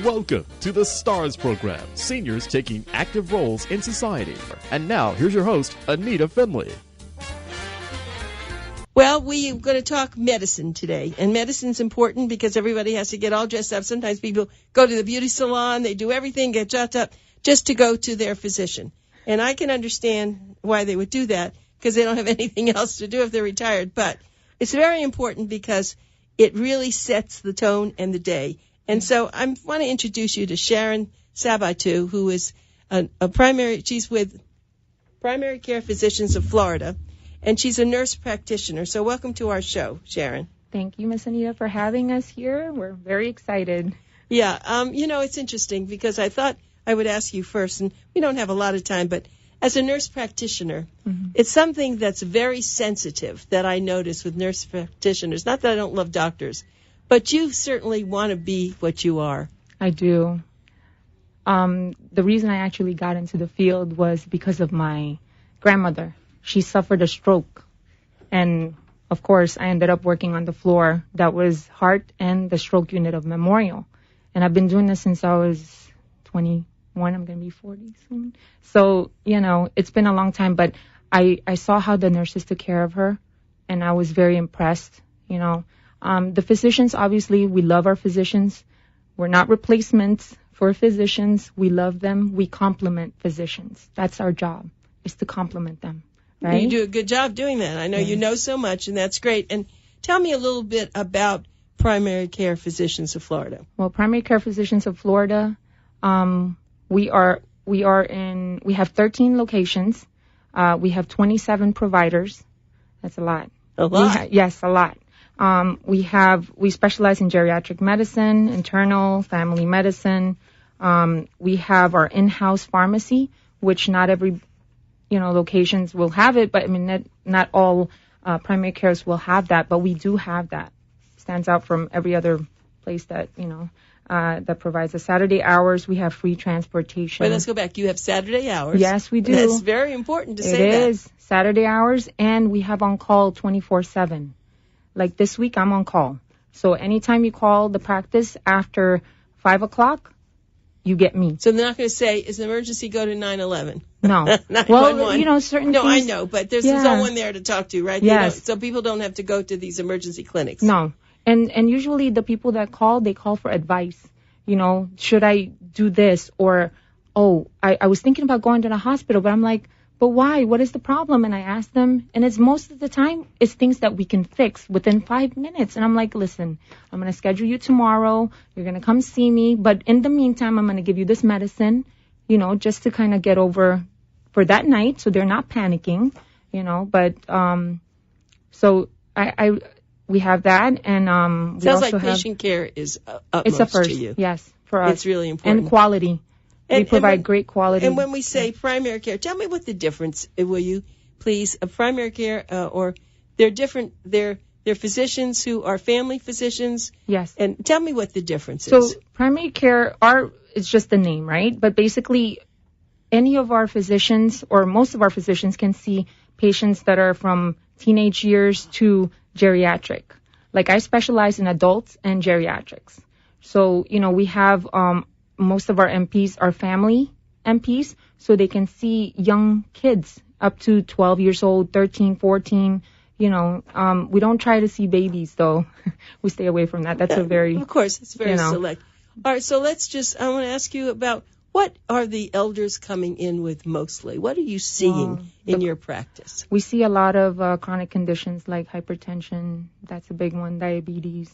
Welcome to the STARS program, seniors taking active roles in society. And now, here's your host, Anita Finley. Well, we're going to talk medicine today, and medicine's important because everybody has to get all dressed up. Sometimes people go to the beauty salon, they do everything, get dressed up just to go to their physician. And I can understand why they would do that because they don't have anything else to do if they're retired. But it's very important because it really sets the tone and the day. And so I want to introduce you to Sharon Sabaitue, who is she's with Primary Care Physicians of Florida. And she's a nurse practitioner. So welcome to our show, Sharon. Thank you, Miss Anita, for having us here. We're very excited. Yeah, it's interesting because I thought I would ask you first, and we don't have a lot of time, but as a nurse practitioner, It's something that's very sensitive that I notice with nurse practitioners. Not that I don't love doctors, but you certainly want to be what you are. I do. The reason I actually got into the field was because of my grandmother. She suffered a stroke, and of course, I ended up working on the floor that was heart and the stroke unit of Memorial. And I've been doing this since I was 21. I'm going to be 40 soon. So, it's been a long time, but I saw how the nurses took care of her, and I was very impressed. The physicians, obviously, we love our physicians. We're not replacements for physicians. We love them. We complement physicians. That's our job, is to complement them. Right? You do a good job doing that. I know You know so much, and that's great. And tell me a little bit about Primary Care Physicians of Florida. Well, Primary Care Physicians of Florida, we have 13 locations. We have 27 providers. That's a lot. A lot? Yes, a lot. We specialize in geriatric medicine, internal, family medicine. We have our in-house pharmacy, which not every locations will have it, but I mean, not all primary cares will have that, but we do have that. Stands out from every other place that, that provides the Saturday hours. We have free transportation. Wait, let's go back. You have Saturday hours. Yes, we do. That's very important to say that. It is. Saturday hours, and we have on call 24/7. Like this week, I'm on call. So anytime you call the practice after 5 o'clock, you get me. So they're not going to say, is an emergency, go to 911? No. Well, certain No, things. I know, but there's someone there to talk to, right? Yes. So people don't have to go to these emergency clinics. No. And usually the people that call, they call for advice. Should I do this? Or, I was thinking about going to the hospital, but I'm like, but why? What is the problem? And I ask them, and it's most of the time, it's things that we can fix within 5 minutes. And I'm like, listen, I'm going to schedule you tomorrow. You're going to come see me. But in the meantime, I'm going to give you this medicine, just to kind of get over for that night so they're not panicking, But so we have that. And sounds like patient care is utmost it's a first, to you. Yes, for us. It's really important. And quality. We provide great quality. And when we say primary care, tell me what the difference, will you, please, of primary care, or they're different, they're physicians who are family physicians. Yes. And tell me what the difference is. So primary care, it's just the name, right? But basically, any of our physicians, or most of our physicians, can see patients that are from teenage years to geriatric. Like I specialize in adults and geriatrics. So, we have most of our MPs are family MPs, so they can see young kids up to 12 years old, 13, 14. We don't try to see babies, though. We stay away from that. That's of course, it's very select. All right, so I want to ask you about what are the elders coming in with mostly? What are you seeing in your practice? We see a lot of chronic conditions like hypertension. That's a big one. Diabetes.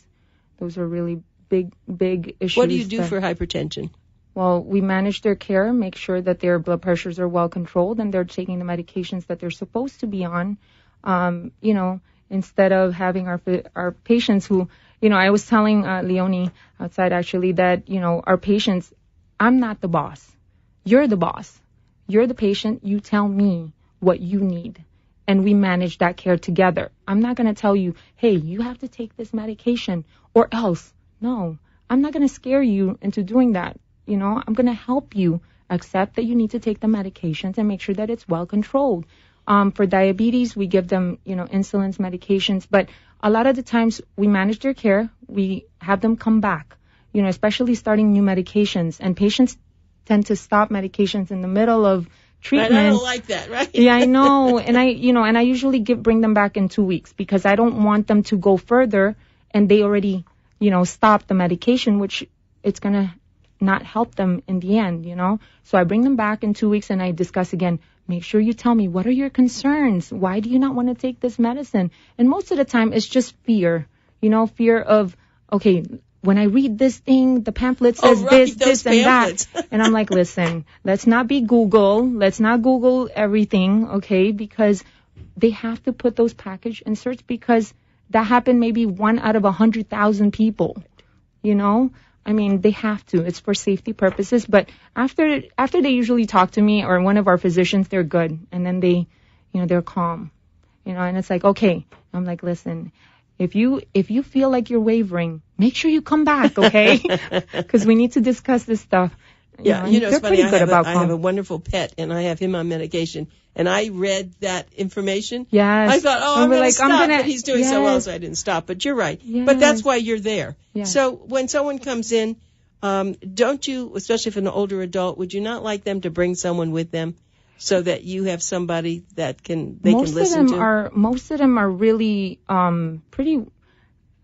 Those are really big issues. What do you do for hypertension? Well, we manage their care, make sure that their blood pressures are well controlled and they're taking the medications that they're supposed to be on. Instead of having our patients who, I was telling Leonie outside actually that, our patients, I'm not the boss. You're the boss. You're the patient. You tell me what you need. And we manage that care together. I'm not going to tell you, hey, you have to take this medication or else. No, I'm not going to scare you into doing that. I'm going to help you accept that you need to take the medications and make sure that it's well controlled. For diabetes, we give them, insulins, medications, but a lot of the times we manage their care. We have them come back. especially starting new medications. And patients tend to stop medications in the middle of treatment. I don't like that, right? Yeah, I know. And I usually bring them back in 2 weeks because I don't want them to go further and they already, stop the medication, which it's going to not help them in the end, So I bring them back in 2 weeks and I discuss again. Make sure you tell me, what are your concerns? Why do you not want to take this medicine? And most of the time it's just fear, fear of, okay, when I read this thing, the pamphlet says this and that. And I'm like, listen, let's not be Google. Let's not Google everything, okay? Because they have to put those package inserts because that happened maybe 1 out of 100,000 people, they have to. It's for safety purposes. But after they usually talk to me or one of our physicians, they're good. And then they, they're calm, and it's like, okay. I'm like, listen, if you feel like you're wavering, make sure you come back, okay? Because we need to discuss this stuff. Yeah, it's funny. I have a wonderful pet, and I have him on medication. And I read that information. Yes. I thought, I'm going to stop, but he's doing so well, so I didn't stop. But you're right. Yes. But that's why you're there. Yes. So when someone comes in, don't you, especially if an older adult, would you not like them to bring someone with them so that you have somebody that can listen to? Most of them are really pretty.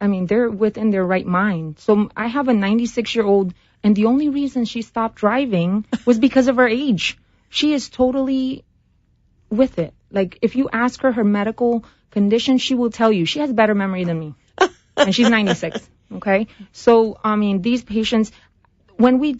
They're within their right mind. So I have a 96-year-old, and the only reason she stopped driving was because of her age. She is totally with it. Like, if you ask her medical condition, she will tell you. She has better memory than me. And she's 96. Okay? So, these patients, when we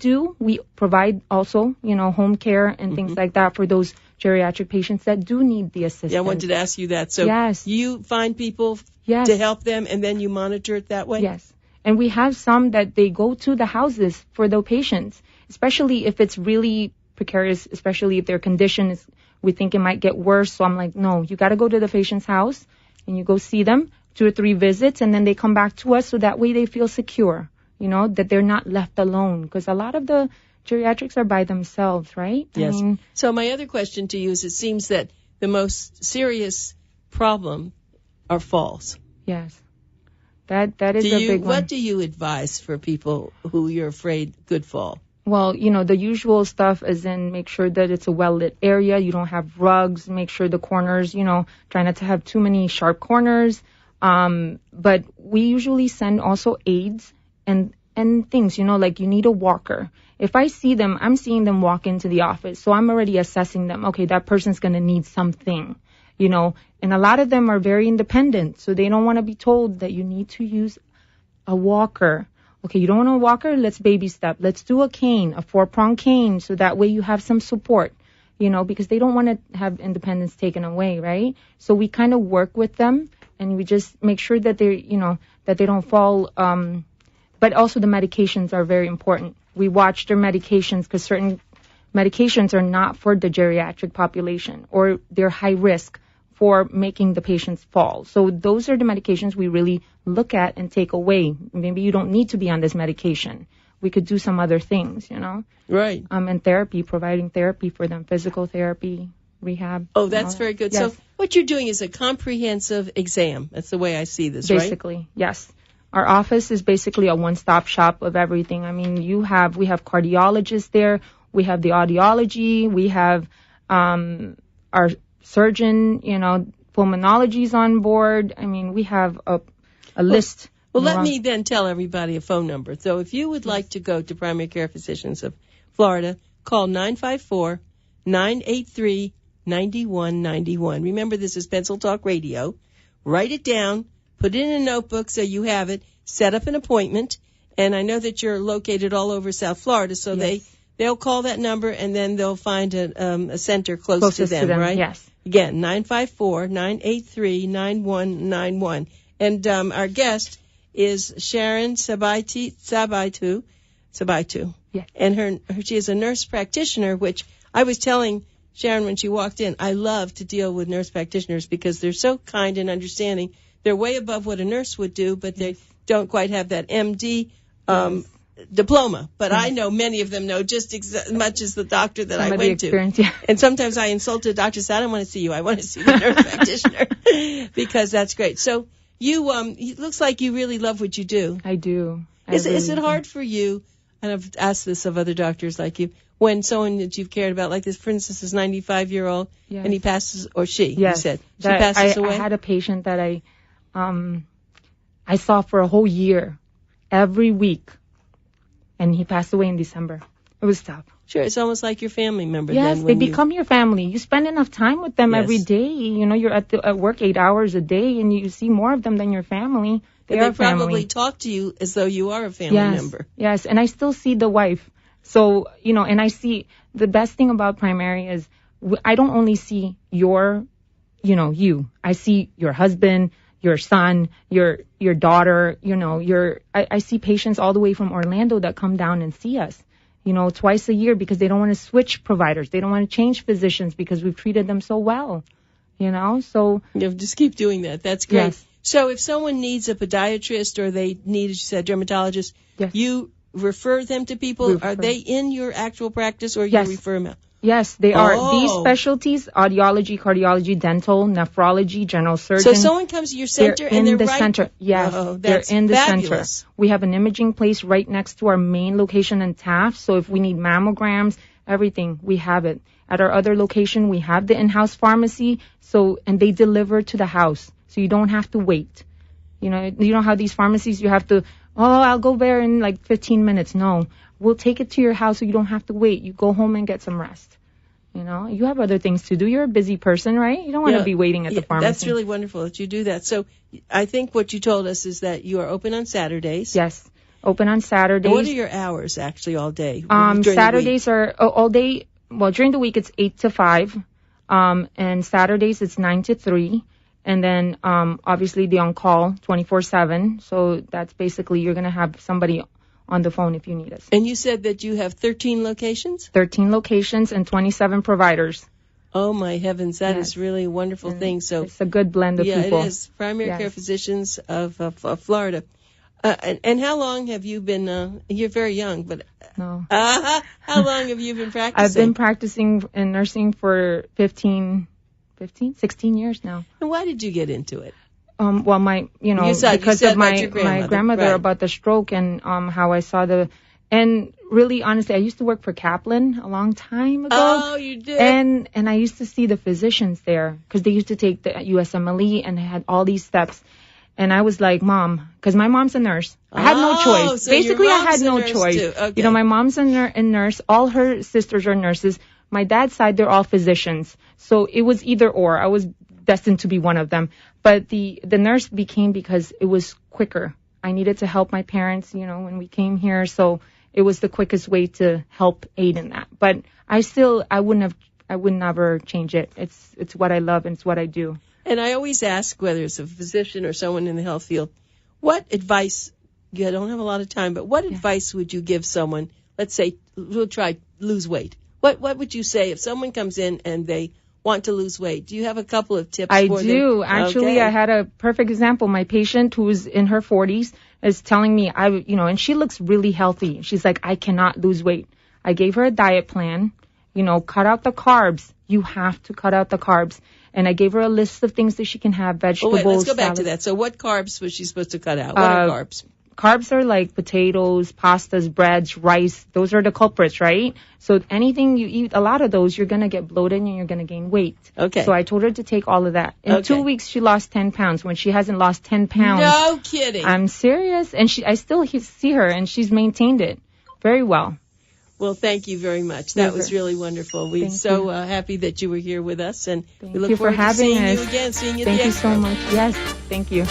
provide also, home care and things like that for those geriatric patients that do need the assistance. Yeah, I wanted to ask you that. So yes. You find people yes. to help them, and then you monitor it that way? Yes. And we have some that they go to the houses for the patients, especially if it's really precarious, especially if their condition is, we think it might get worse. So I'm like, no, you got to go to the patient's house and you go see them 2 or 3 visits, and then they come back to us so that way they feel secure, that they're not left alone. Because a lot of the geriatrics are by themselves, right? Yes. So my other question to you is, it seems that the most serious problem are falls. Yes. That is a big one. What do you advise for people who you're afraid could fall? Well, the usual stuff is in make sure that it's a well-lit area. You don't have rugs. Make sure the corners, try not to have too many sharp corners. But we usually send also aids and things, like you need a walker. If I see them, I'm seeing them walk into the office. So I'm already assessing them. Okay, that person's going to need something, and a lot of them are very independent. So they don't want to be told that you need to use a walker. Okay, you don't want a walker? Let's baby step. Let's do a cane, a 4-prong cane, so that way you have some support, because they don't want to have independence taken away, right? So we kind of work with them, and we just make sure that they, that they don't fall. But also the medications are very important. We watch their medications because certain medications are not for the geriatric population, or they're high risk for making the patients fall. So those are the medications we really look at and take away. Maybe you don't need to be on this medication. We could do some other things, Right. And therapy, providing therapy for them, physical therapy, rehab. Oh, that's very good. Yes. So what you're doing is a comprehensive exam. That's the way I see this, right? Basically, yes. Our office is basically a one-stop shop of everything. We have cardiologists there. We have the audiology. We have our surgeon, pulmonology's on board. We have a list. Well, let me then tell everybody a phone number. So if you would like to go to Primary Care Physicians of Florida, call 954-983-9191. Remember, this is Pencil Talk Radio. Write it down. Put it in a notebook so you have it. Set up an appointment. And I know that you're located all over South Florida, so yes. they'll call that number, and then they'll find a center close to them, right? Yes. Again, 954-983-9191. And our guest is Sharon Sabaitue. Yes. And she is a nurse practitioner, which I was telling Sharon when she walked in, I love to deal with nurse practitioners because they're so kind and understanding. They're way above what a nurse would do, but they don't quite have that MD diploma. But I know many of them know just as much as the doctor that I went to. Yeah. And sometimes I insulted the doctor, said, I don't want to see you. I want to see the nurse practitioner because that's great. So you, it looks like you really love what you do. I do. Is it hard for you, and I've asked this of other doctors like you, when someone that you've cared about, like this, for instance, this 95-year-old, and he passes, or she, you said, she passes away? I had a patient that I saw for a whole year, every week, and he passed away in December. It was tough. Sure, it's almost like your family member. Yes, then they become your family. You spend enough time with them every day. You know, you're at work 8 hours a day, and you see more of them than your family. They probably talk to you as though you are a family member. Yes, and I still see the wife. So, you know, and I see the best thing about primary is I don't only see you. I see your husband, your son, your daughter, you know, I see patients all the way from Orlando that come down and see us, you know, twice a year because they don't want to switch providers. They don't want to change physicians because we've treated them so well, you know, so. Yeah, just keep doing that. That's great. Yes. So if someone needs a podiatrist or they need, as you said, dermatologist, you refer them to people? Are they in your actual practice or you refer them out? Yes, they are. These specialties, audiology, cardiology, dental, nephrology, general surgeon. So someone comes to your center and they're in the right center. Yes, they're in the center. We have an imaging place right next to our main location in Taft. So if we need mammograms, everything, we have it. At our other location, we have the in-house pharmacy. And they deliver to the house. So you don't have to wait. You know how these pharmacies, you have to, I'll go there in like 15 minutes. No, we'll take it to your house so you don't have to wait. You go home and get some rest. You know, you have other things to do. You're a busy person, right? You don't want to be waiting at the pharmacy. That's really wonderful that you do that. So I think what you told us is that you are open on Saturdays. Yes, open on Saturdays. And what are your hours actually all day? Saturdays are all day. Well, during the week it's 8 to 5. And Saturdays it's 9 to 3. And then, obviously the on-call 24/7. So that's basically you're going to have somebody on the phone if you need us. And you said that you have 13 locations? 13 locations and 27 providers. Oh, my heavens. That is really a wonderful thing. So it's a good blend of people. Yeah, it is. Primary care physicians of Florida. And how long have you been, you're very young, but no. How long have you been practicing? I've been practicing in nursing for 16 years now. And why did you get into it? Well, because of my grandmother about the stroke and how I saw and really honestly, I used to work for Kaplan a long time ago. Oh, you did? And I used to see the physicians there because they used to take the USMLE and they had all these steps. And I was like, Mom, because my mom's a nurse. I had no choice. So basically, I had no choice. Okay. You know, my mom's a nurse. All her sisters are nurses. My dad's side, they're all physicians. So it was either or. I was destined to be one of them. But the nurse became because it was quicker. I needed to help my parents, you know, when we came here. So it was the quickest way to help aid in that. But I would never change it. It's what I love and it's what I do. And I always ask, whether it's a physician or someone in the health field, what advice, I don't have a lot of time, but what advice would you give someone, let's say, we'll try lose weight. What would you say if someone comes in and they want to lose weight? Do you have a couple of tips for them? I do. Actually, I had a perfect example. My patient who's in her 40s is telling me, and she looks really healthy. She's like, I cannot lose weight. I gave her a diet plan, cut out the carbs. You have to cut out the carbs. And I gave her a list of things that she can have, vegetables. Let's go back to that. So what carbs was she supposed to cut out? What are carbs? Carbs are like potatoes, pastas, breads, rice. Those are the culprits, right? So anything you eat, a lot of those, you're going to get bloated and you're going to gain weight. Okay. So I told her to take all of that. In 2 weeks, she lost 10 pounds when she hasn't lost 10 pounds. No kidding. I'm serious. And I still see her and she's maintained it very well. Well, thank you very much. That was really wonderful. We're so happy that you were here with us, and we look forward to seeing you again, seeing you at the expo. Thank you so much. Yes, thank you.